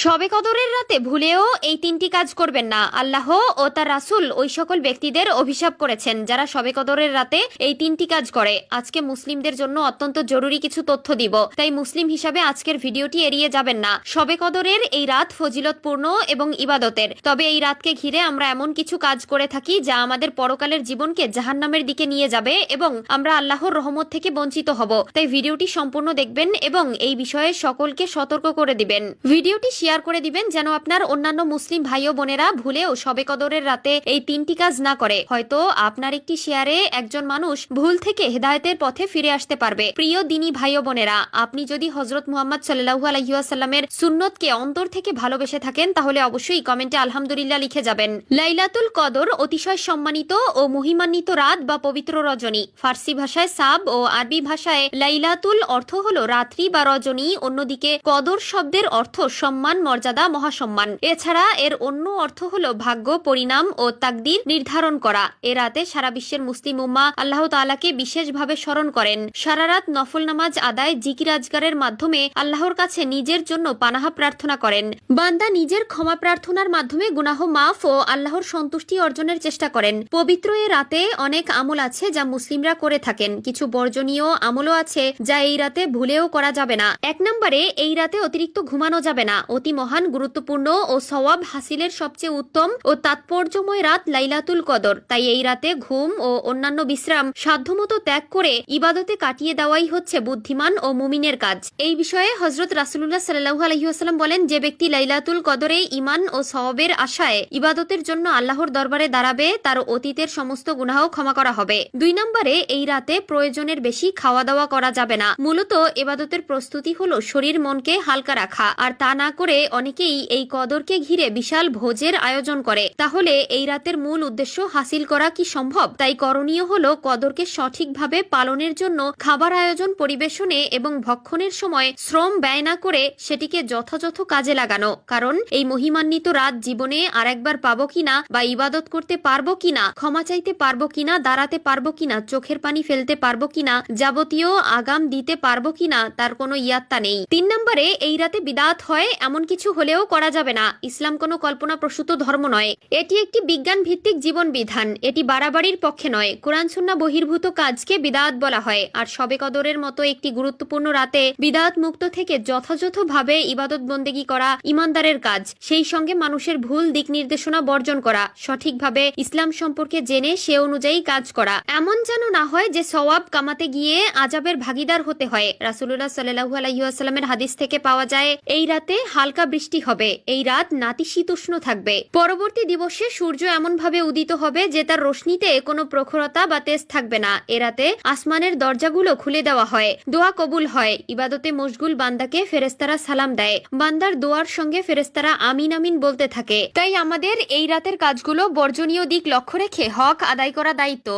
শবে কদরের রাতে ভুলেও এই তিনটি কাজ করবেন না। আল্লাহ ও তার রাসূল ওই সকল ব্যক্তিদের অভিশাপ করেছেন যারা শবে কদরের রাতে এই তিনটি কাজ করে। আজকে মুসলিমদের জন্য অত্যন্ত জরুরি কিছু তথ্য দিব, তাই মুসলিম হিসাবে আজকের ভিডিওটি এড়িয়ে যাবেন না। শবে কদরের এই রাত ফজিলতপূর্ণ এবং ইবাদতের, তবে এই রাতকে ঘিরে আমরা এমন কিছু কাজ করে থাকি যা আমাদের পরকালের জীবনকে জাহান্নামের দিকে নিয়ে যাবে এবং আমরা আল্লাহর রহমত থেকে বঞ্চিত হব। তাই ভিডিওটি সম্পূর্ণ দেখবেন এবং এই বিষয়ে সকলকে সতর্ক করে দিবেন। ভিডিওটি শেয়ার করে দিবেন যেন আপনার অন্যান্য মুসলিম ভাই ও বোনেরা ভুলেও শবে কদরের রাতে এই তিনটি কাজ না করে। হয়তো আপনার একটি শেয়ারে একজন মানুষ ভুল থেকে হেদায়েতের পথে ফিরে আসতে পারবে। প্রিয় দিনী ভাই ও বোনেরা, আপনি যদি হযরত মুহাম্মদ সাল্লাল্লাহু আলাইহি ওয়াসাল্লামের সুন্নতকে অন্তর থেকে ভালোবেসে থাকেন তাহলে অবশ্যই কমেন্টে আলহামদুলিল্লাহ লিখে যাবেন। লাইলাতুল কদর অতিশয় সম্মানিত ও মহিমান্বিত রাত বা পবিত্র রজনী। ফার্সি ভাষায় সাব ও আরবি ভাষায় লাইলাতুল অর্থ হলো রাত্রি বা রজনী, অন্যদিকে কদর শব্দের অর্থ সম্মান, মর্যাদা, মহাসম্মান। এছাড়া এর অন্য অর্থ হলো ভাগ্য, পরিণাম ও তাকদীর নির্ধারণ করা। এ রাতে সারা বিশ্বের মুসলিম উম্মাহ আল্লাহ তাআলাকে বিশেষভাবে স্মরণ করেন। সারা রাত নফল নামাজ আদায়, জিকির আজগারের মাধ্যমে আল্লাহর কাছে নিজের জন্য পানাহা প্রার্থনা করেন। বান্দা নিজের ক্ষমা প্রার্থনার মাধ্যমে গুনাহ মাফ ও আল্লাহর সন্তুষ্টি অর্জনের চেষ্টা করেন। পবিত্র এ রাতে অনেক আমল আছে যা মুসলিমরা করে থাকেন। কিছু বর্জনীয় আমলও আছে যা এই রাতে ভুলেও করা যাবে না। 1 নম্বরে, এই রাতে অতিরিক্ত ঘুমানো যাবে না। অতি মহান, গুরুত্বপূর্ণ ও সওয়াব হাসিলের সবচেয়ে উত্তম ও তাৎপর্যময় রাত লাইলাতুল কদর। তাই এই রাতে ঘুম ও অন্যান্য বিশ্রাম সাধ্যমতো ত্যাগ করে ইবাদতে কাটিয়ে দেওয়াই হচ্ছে বুদ্ধিমান ও মুমিনের কাজ। এই বিষয়ে হযরত রাসূলুল্লাহ সাল্লাল্লাহু আলাইহি ওয়াসাল্লাম বলেন, যে ব্যক্তি লাইলাতুল কদরে ঈমান ও সওয়াবের আশায় ইবাদতের জন্য আল্লাহর দরবারে দাঁড়াবে তার অতীতের সমস্ত গুনাহ ক্ষমা করা হবে। 2 নম্বরে, এই রাতে প্রয়োজনের বেশি খাওয়া দাওয়া করা যাবে না। মূলত ইবাদতের প্রস্তুতি হলো শরীর মনকে হালকা রাখা, আর তা না করে অনেকেই এই কদরকে ঘিরে বিশাল ভোজের আয়োজন করে। তাহলে এই রাতের মূল উদ্দেশ্য হাসিল করা কি সম্ভব? তাই করণীয় হলো কদরকে সঠিকভাবে পালনের জন্য খাবার আয়োজন, পরিবেশনে এবং ভক্ষণের সময় শ্রম ব্যয় না করে সেটিকে যথাযথ কাজে লাগানো। কারণ এই মহিমান্বিত রাত জীবনে আরেকবার পাবো কিনা, বা ইবাদত করতে পারবো কিনা, ক্ষমা চাইতে পারবো কিনা, দাঁড়াতে পারবো কিনা, চোখের পানি ফেলতে পারবো কিনা, যাবতীয় আগাম দিতে পারবো কিনা তার কোনো ইয়াত্তা নেই। 3 নম্বরে, এই রাতে বিদআত হয় এমন কিছু হলেও করা যাবে না। ইসলাম কোনো কল্পনাপ্রসূত ধর্ম নয়, এটি একটি বিজ্ঞান ভিত্তিক জীবন বিধান। এটি বাড়াবাড়ির পক্ষে নয়। কোরআন সুন্নাহ বহির্ভূত কাজকে বিদআত বলা হয়। আর শবে কদরের মতো একটি গুরুত্বপূর্ণ রাতে বিদআত মুক্ত থেকে যথাযথভাবে ইবাদত বন্দেগী করা ইমানদারের কাজ। সেই সঙ্গে মানুষের ভুল দিক নির্দেশনা বর্জন করা, সঠিকভাবে ইসলাম সম্পর্কে জেনে সে অনুযায়ী কাজ করা। এমন যেন না হয় যে সওয়াব কামাতে গিয়ে আযাবের ভাগীদার হতে হয়। রাসূলুল্লাহ সাল্লাল্লাহু আলাইহি ওয়াসাল্লামের হাদিস থেকে পাওয়া যায়, এই রাতে হালকা বৃষ্টি হবে। এই রাত নাতিশীতোষ্ণ থাকবে। পরবর্তী দিবসে সূর্য এমন ভাবে উদিত হবে যে তার রশ্মিতে কোনো প্রখরতা বা তেজ থাকবে না। এ রাতে আসমানের দরজাগুলো খুলে দেওয়া হয়, দোয়া কবুল হয়। ইবাদতে মশগুল বান্দাকে ফেরেশতারা সালাম দেয়। বান্দার দোয়ার সঙ্গে ফেরেশতারা আমিন আমিন বলতে থাকে। তাই আমাদের এই রাতের কাজগুলো বর্জনীয় দিক লক্ষ্য রেখে হক আদায় করা দায়িত্ব।